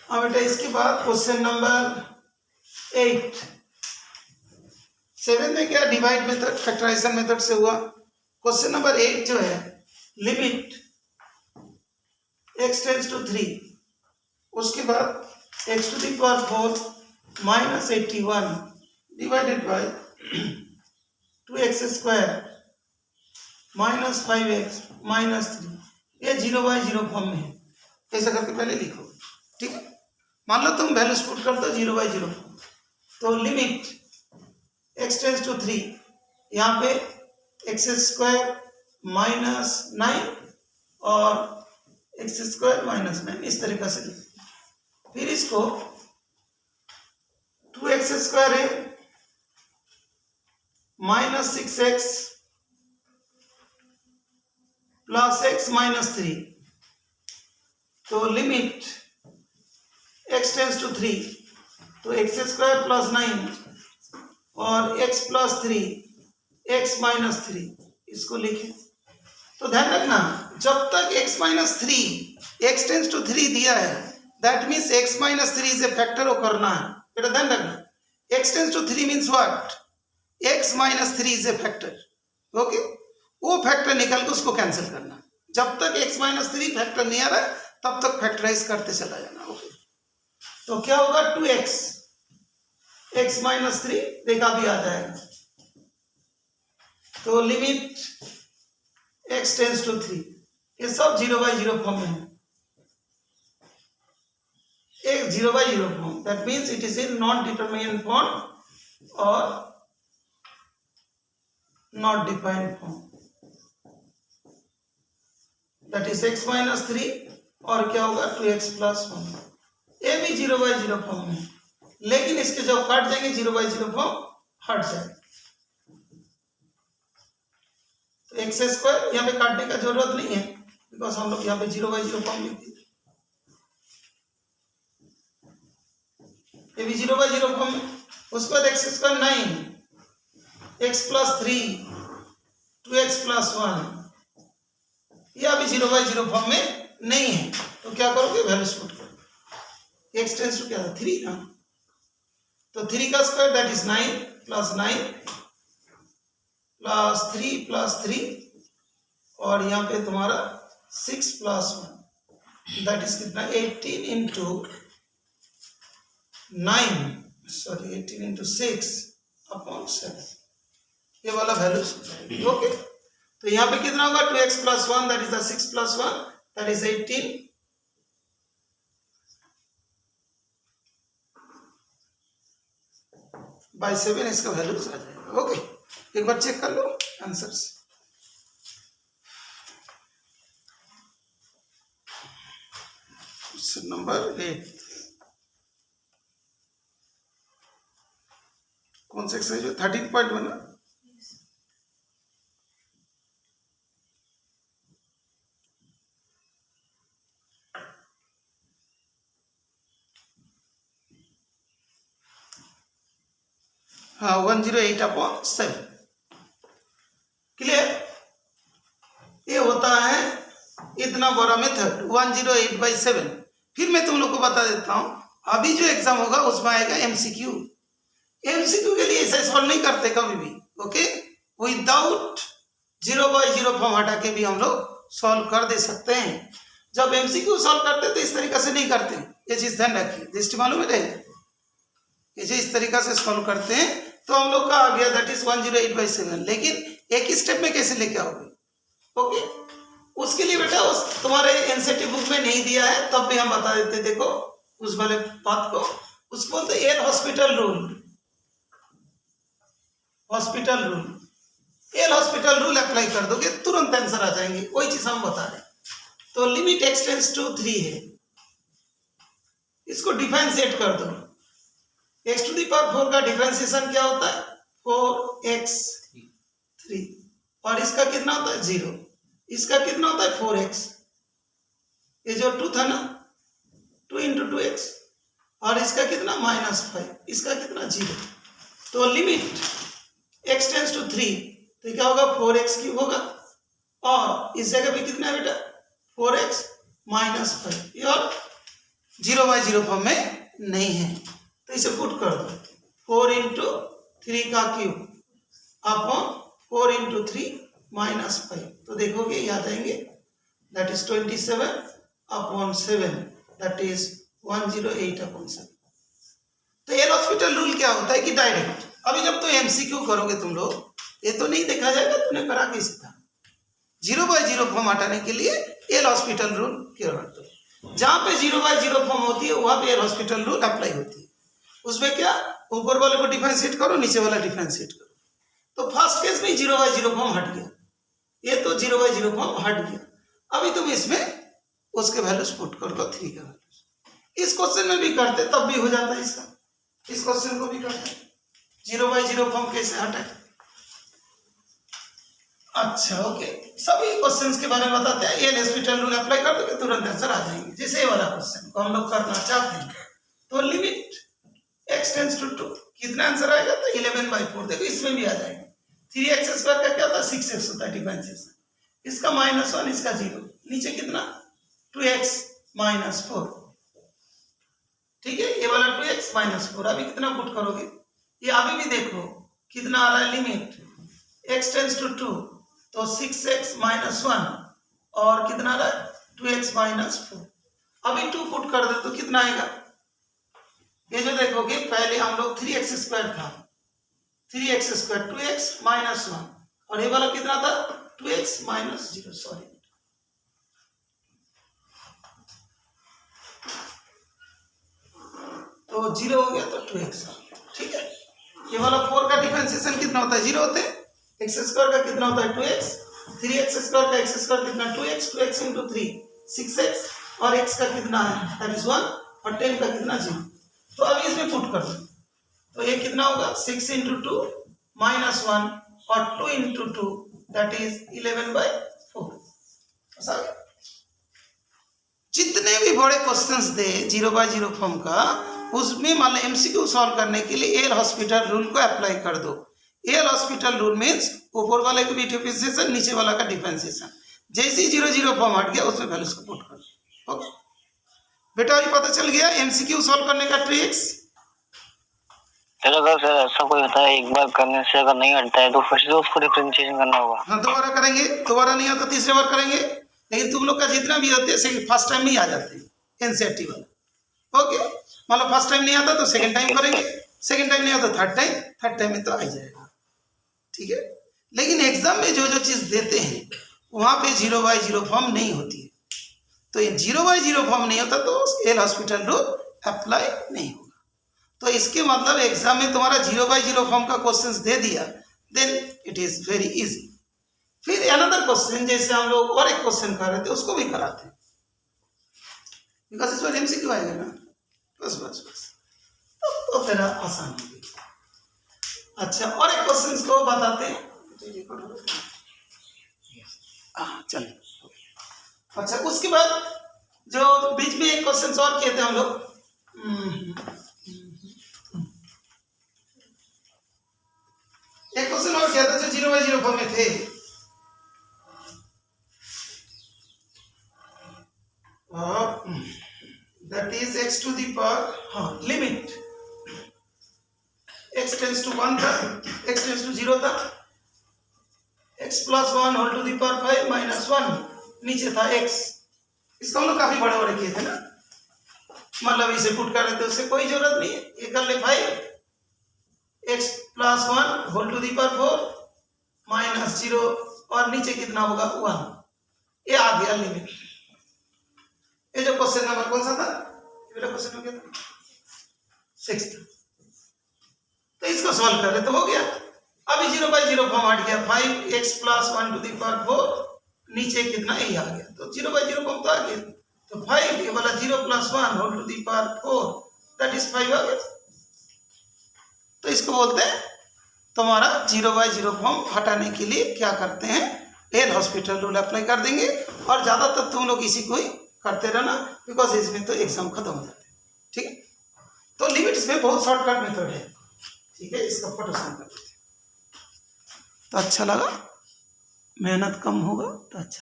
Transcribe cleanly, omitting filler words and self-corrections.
अब बेटा इसके बाद क्वेश्चन नंबर 8। 7 में क्या डिवाइड मेथड फैक्टराइजेशन मेथड से हुआ। क्वेश्चन नंबर 8 जो है लिमिट x टेंड्स टू 3, उसके बाद x to the power 4 minus 81 divided by 2x square minus 5x minus 3, ये 0/0 फॉर्म में है। ऐसा करके पहले लिखो, ठीक है। मान लो तुम वैल्यूज पुट कर दो 0/0, तो लिमिट x टेंड्स टू 3, यहाँ पे x स्क्वायर माइनस 9 और x स्क्वायर माइनस 9 इस तरीका से लिखो। फिर इसको 2x स्क्वायर है minus 6x plus x minus 3, तो लिमिट x टेंड्स टू 3, तो x स्क्वायर प्लस 9 और x प्लस 3 x माइनस 3 इसको लिखें। तो ध्यान रखना जब तक x minus 3 x tends to 3 दिया है that means x minus 3 is a factor, वो करना है बेटा। ध्यान रखना x tends to 3 means what, x minus 3 is a factor, okay. वो फैक्टर निकल के उसको कैंसिल करना। जब तक x माइनस 3 फैक्टर नहीं आ रहा है तब तक फैक्टराइज करते चला जाना, ओके। तो क्या होगा 2x x माइनस 3 देखा भी आ जाएगा, तो लिमिट x टेंड्स टू 3, ये सब 0/0 फॉर्म में है। एक 0/0 form that means it is in non determinant form और not defined form, that is x minus 3 और क्या होगा 2x प्लस 1, ये भी 0/0 फॉर्म में, लेकिन इसके जब काट जाएंगे 0/0 फॉर्म हट जाएगा। तो x स्क्वायर यहाँ पे काटने का जरूरत नहीं है बिकॉज हम लोग यहाँ पे 0/0 फॉर्म लिख दिए, ये भी 0/0 फॉर्म में। उसके बाद x square 9 x plus 3 2x plus 1, यह अभी 0/0 फॉर्म में नहीं है, तो क्या करोगे वैल्यूज पुट करो। x टेंड्स टू क्या था 3 ना, तो 3 का square that is 9 plus 9 plus 3 plus 3 और यहाँ पे तुम्हारा 6 प्लस 1 दैट इज कितना 18 इंटू 6 अपॉन 7, ये वाला वैल्यूज, ओके। तो यहाँ पे कितना होगा 2x plus 1 that is the 6 plus 1 that is 18 by 7, इसका वैल्यूज आ जाएगा, ओके। एक बार चेक कर लो आंसर्स। क्वेश्चन नंबर 8 कौन सा एक्सरसाइज है 13.1 ना, हाँ 108/7, क्लियर। ये होता है इतना बड़ा मेथड 108/7। फिर मैं तुम लोग को बता देता हूं, अभी जो एग्जाम होगा उसमें आएगा एमसीक्यू। एमसीक्यू के लिए ऐसा सॉल्व नहीं करते कभी भी, ओके। विदाउट 0/0 फॉर्म हटा के भी हम लोग सॉल्व कर दे सकते हैं। जब एमसीक्यू सॉल्व करते तो इस तरीका से नहीं करते, ये चीज ध्यान रखिए, दृष्टि मालूम है रहेगा। ये इस तरीका से सॉल्व करते हैं तो हम लोग का आ गया दैट इज 108/7, लेकिन एक ही स्टेप में कैसे लेके आओगे, ओके। उसके लिए बेटा उस तुम्हारे एनसीईआरटी बुक में नहीं दिया है तब भी हम बता देते, देखो उस वाले बात को, उसको बोलते L hospital rule. Hospital rule, L hospital rule apply कर दोगे तुरंत आंसर आ जाएंगे, कोई चीज हम बता रहे। तो लिमिट x टेंड्स टू 3 है, इसको डिफरेंशिएट कर दो। x टू दी पावर 4 का डिफरेंशिएशन क्या होता है 4x3 और इसका कितना होता है 0, इसका कितना होता है 4x, ये जो 2 था ना 2 इंटू 2x और इसका कितना -5, इसका कितना 0। तो लिमिट x टेंड्स टू 3 तो क्या होगा 4x³ होगा और इस जगह पे कितना है बेटा 4x - 5, और 0/0 फॉर्म में नहीं है, तो इसे पुट कर दो 4 × 3 का क्यूब अपॉन 4 × 3 -5, तो देखोगे याद आएंगे, दैट इज 27/7, दैट इज 108/7। तो एल हॉस्पिटल रूल क्या होता है कि डायरेक्ट, अभी जब तो एमसीक्यू करोगे तुम लोग, ये तो नहीं देखा जाएगा तुमने करा कैसे था। 0/0 फॉर्म हटाने के लिए एल हॉस्पिटल रूल क्या करते हो, जहां पे 0/0 फॉर्म होती है वहां पे एल हॉस्पिटल रूल अप्लाई होती है। उसमें क्या, ऊपर वाले को डिफरेंशिएट करो, नीचे वाला डिफरेंशिएट करो। तो फर्स्ट केस में 0/0 फॉर्म हट गया, ये तो 0/0 फॉर्म हट गया। अभी तुम इसमें उसके वैल्यूज पुट कर दो 3 का वैल्यूज। इस क्वेश्चन में भी करते तब भी हो जाता है इसका, इस क्वेश्चन को भी करते हैं 0/0 फॉर्म कैसे हटाए। अच्छा ओके, सभी क्वेश्चंस के बारे में बताते हैं। एल हॉस्पिटल रूल अप्लाई कर दोगे तुरंत आंसर आ जाएंगे। जैसे ये वाला क्वेश्चन को हम लोग करना चाहते हैं, तो लिमिट x टेंड्स टू 2, कितना आंसर आएगा, तो 11/4। देखो इसमें भी आ जाएगा। 3x² का क्या होता है, 6x होता है डिफरेंशिएशन, इसका -1, इसका 0, नीचे कितना 2x - 4, ठीक है, ये वाला 2x - 4। अभी कितना पुट करोगे, ये अभी भी देखो कितना आ रहा है, लिमिट x टेंड्स टू 2, तो 6x - 1 और कितना आ रहा है 2x - 4। अभी 2 पुट कर दे तो कितना आएगा, ये जो देखोगे पहले हम लोग 3x² था, 3x², 2x - 1, और ये वाला कितना था 2x - 0, सॉरी, तो 0 हो गया तो 2x, ठीक है। ये वाला 4 का डिफरेंशिएशन कितना होता है, 0 होते हैं। x² का कितना होता है 2x, 3x² का x² कितना 2x, 2x × 3 6x, और x का कितना है दैट इज 1, और 10 का कितना 0। तो अभी इसमें पुट कर दो, तो ये कितना होगा 6 × 2 -1 और 2 × 2 दैट इज 11/4। जितने भी बड़े क्वेश्चंस दे 0/0 फॉर्म का, उसमें मान लो एमसीक्यू सॉल्व करने के लिए एल हॉस्पिटल रूल को अप्लाई कर दो। एल हॉस्पिटल रूल मीन्स ऊपर वाले का भी डिफरेंशिएशन, नीचे वाला का डिफरेंशिएशन। जैसे ही 0/0 फॉर्म हट गया उसमें वैल्यूज को पुट कर दो। ओके बेटा, अभी पता चल गया एमसीक्यू सॉल्व करने का ट्रिक्स। चलो सर, ऐसा कोई होता है एक बार करने से अगर नहीं हटता है तो फिर से उसको डिफरेंशिएशन करना होगा। हाँ, दोबारा करेंगे, दोबारा नहीं आता तीसरे बार करेंगे, लेकिन तुम लोग का जितना भी होते हैं फर्स्ट टाइम नहीं आ जाते एनसीईआरटी वाला। ओके, मान लो फर्स्ट टाइम नहीं आता तो सेकंड टाइम करेंगे, सेकंड टाइम नहीं आता थर्ड टाइम में तो आ जाएगा, ठीक है। लेकिन एग्जाम में जो जो चीज़ देते हैं वहाँ पे 0/0 फॉर्म नहीं होती है, तो ये 0/0 फॉर्म नहीं होता तो एल हॉस्पिटल रूल अप्लाई नहीं होगा। तो इसके मतलब एग्जाम में तुम्हारा 0/0 फॉर्म का क्वेश्चन दे दिया, then it is very easy. फिर अनदर क्वेश्चन, जैसे हम लोग और एक क्वेश्चन कर रहे थे उसको भी कराते हैं, बिकॉज इस बार एमसीक्यू आएगा ना, बस तो तेरा आसान हो गया। अच्छा, और एक क्वेश्चन को बताते हैं, चलिए। अच्छा, उसके बाद जो बीच में एक क्वेश्चन और किए थे हम लोग, एक क्वेश्चन और किया था जो 0/0 फॉर्म में थे। That is x to the power, limit x tends to 1 था, x टेंड्स टू 0 था, x + 1 whole to the power 5 - 1, नीचे था x। इसको हम लोग काफी बड़े बड़े किए थे ना, मतलब इसे पुट कर रहे थे, उससे कोई जरूरत नहीं है, ये कर ले 5x + 1 whole to the power 4 - 0, और नीचे कितना होगा 1। ये आ गया लिमिट। ये जो क्वेश्चन नंबर कौन सा था, मेरा क्वेश्चन हो गया था 6th, तो इसको सॉल्व कर रहे तो हो गया। अभी 0/0 फॉर्म हट गया, 5x + 1 टू दी पावर 4, नीचे कितना यही आ गया, तो 0/0 फॉर्म तो आ गया। तो 5 ये वाला 0 + 1 whole to the power 4 that is 5 आ गया। तो इसको बोलते हैं तुम्हारा 0/0 फॉर्म हटाने के लिए क्या करते हैं, एल हॉस्पिटल रूल अप्लाई कर देंगे, और ज़्यादातर तुम लोग इसी को ही करते रहना, बिकॉज इसमें तो एग्जाम खत्म हो जाते हैं, ठीक है। तो लिमिट्स में बहुत शॉर्टकट मेथड है, ठीक है, इसका फोटो सेंड कर देते हैं। तो अच्छा लगा, मेहनत कम होगा तो अच्छा।